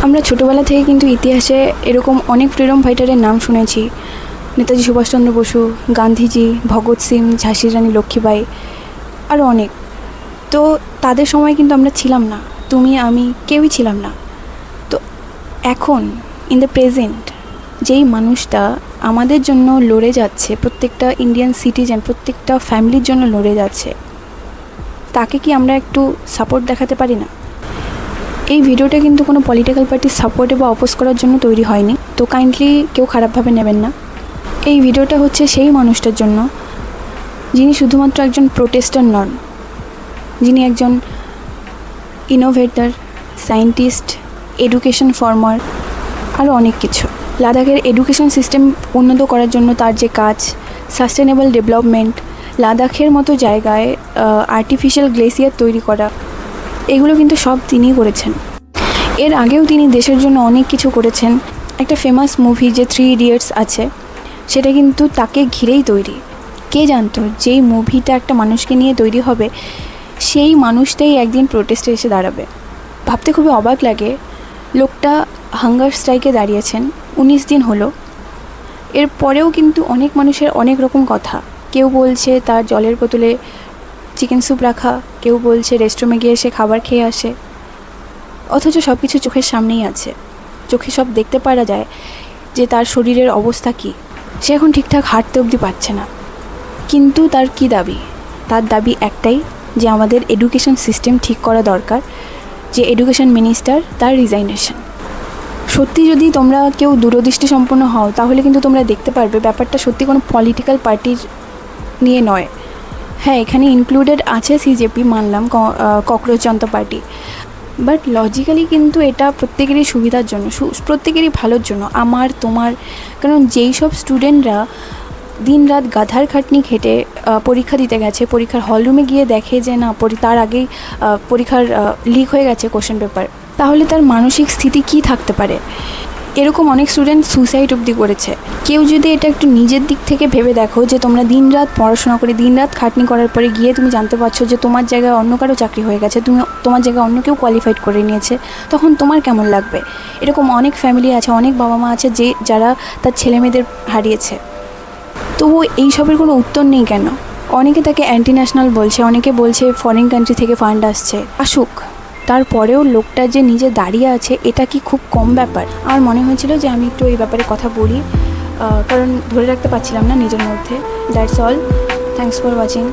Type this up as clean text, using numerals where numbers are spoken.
আমরা ছোটোবেলা থেকে কিন্তু ইতিহাসে এরকম অনেক ফ্রিডম ফাইটারের নাম শুনেছি। নেতাজি সুভাষচন্দ্র বসু, গান্ধীজি, ভগৎ সিং, ঝাঁসির রানী লক্ষ্মীবাই, আরও অনেক। তো তাদের সময় কিন্তু আমরা ছিলাম না, তুমি আমি কেউই ছিলাম না। তো এখন ইন দ্য প্রেজেন্ট যেই মানুষটা আমাদের জন্য লড়ে যাচ্ছে, প্রত্যেকটা ইন্ডিয়ান সিটিজেন, প্রত্যেকটা ফ্যামিলির জন্য লড়ে যাচ্ছে, তাকে কি আমরা একটু সাপোর্ট দেখাতে পারি না? এই ভিডিওটা কিন্তু কোনো পলিটিক্যাল পার্টির সাপোর্টে বা অপোজ করার জন্য তৈরি হয়নি, তো কাইন্ডলি কেউ খারাপভাবে নেবেন না। এই ভিডিওটা হচ্ছে সেই মানুষটার জন্য যিনি শুধুমাত্র একজন প্রোটেস্টার নন, যিনি একজন ইনোভেটর, সায়েন্টিস্ট, এডুকেশন ফার্মার, আরও অনেক কিছু। লাদাখের এডুকেশন সিস্টেম উন্নত করার জন্য তার যে কাজ, সাস্টেনেবল ডেভেলপমেন্ট, লাদাখের মতো জায়গায় আর্টিফিশিয়াল গ্লেসিয়ার তৈরি করা, এগুলো কিন্তু সব তিনিই করেছেন। এর আগেও তিনি দেশের জন্য অনেক কিছু করেছেন। একটা ফেমাস মুভি যে 3 ইডিয়টস আছে, সেটা কিন্তু তাকে ঘিরেই তৈরি। কে জানতো যেই মুভিটা একটা মানুষকে নিয়ে তৈরি হবে, সেই মানুষটাই একদিন প্রোটেস্টে এসে দাঁড়াবে। ভাবতে খুবই অবাক লাগে, লোকটা হাঙ্গার স্ট্রাইকে দাঁড়িয়েছেন, 19 দিন হলো। এরপরেও কিন্তু অনেক মানুষের অনেক রকম কথা। কেউ বলছে তার জলের বোতলে চিকেন স্যুপ রাখা, কেউ বলছে রেস্টরুমে গিয়ে সে খাবার খেয়ে আসে, অথচ সব কিছু চোখের সামনেই আছে। চোখে সব দেখতে পারা যায় যে তার শরীরের অবস্থা কী। সে এখন ঠিকঠাক হাঁটতে অবধি পারছে না। কিন্তু তার কি দাবি? তার দাবি একটাই, যে আমাদের এডুকেশন সিস্টেম ঠিক করা দরকার, যে এডুকেশন মিনিস্টার তার রিজাইনেশন। সত্যি যদি তোমরা কেউ দূরদৃষ্টি সম্পন্ন হও, তাহলে কিন্তু তোমরা দেখতে পারবে ব্যাপারটা সত্যি কোনো পলিটিক্যাল পার্টির নিয়ে নয়। হ্যাঁ, এখানে ইনক্লুডেড আছে সিজেপি, মানলাম, cockroach Janata party, but logically কিন্তু এটা প্রত্যেকেরই সুবিধার জন্য, প্রত্যেকেরই ভালোর জন্য, আমার তোমার। কারণ যেই সব স্টুডেন্টরা দিন রাত গাধার খাটনি খেটে পরীক্ষা দিতে গেছে, পরীক্ষার হলরুমে গিয়ে দেখে যে না তার আগেই পরীক্ষার লিক হয়ে গেছে কোশ্চেন পেপার, তাহলে তার মানসিক স্থিতি কী থাকতে পারে? এরকম অনেক স্টুডেন্ট সুসাইড অবধি করেছে। কেউ যদি এটা একটু নিজের দিক থেকে ভেবে দেখো, যে তোমরা দিন রাত পড়াশোনা করে, দিন রাত খাটনি করার পরে গিয়ে তুমি জানতে পারছো যে তোমার জায়গায় অন্য কারো চাকরি হয়ে গেছে, তোমার জায়গায় অন্য কেউ কোয়ালিফাইড করে নিয়েছে, তখন তোমার কেমন লাগবে? এরকম অনেক ফ্যামিলি আছে, অনেক বাবা মা আছে যারা তার ছেলে মেয়েদের হারিয়েছে। তবু এইসবের কোনো উত্তর নেই কেন? অনেকে তাকে অ্যান্টি ন্যাশনাল বলছে, অনেকে বলছে ফরেন কান্ট্রি থেকে ফান্ড আসছে। আসুক, তারপরেও লোকটা যে নিজে দাঁড়িয়ে আছে, এটা কি খুব কম ব্যাপার? আমার মনে হয়েছিল যে আমি একটু এই ব্যাপারে কথা বলি, কারণ ধরে রাখতে পারছিলাম না নিজের মধ্যে। That's all, thanks for watching.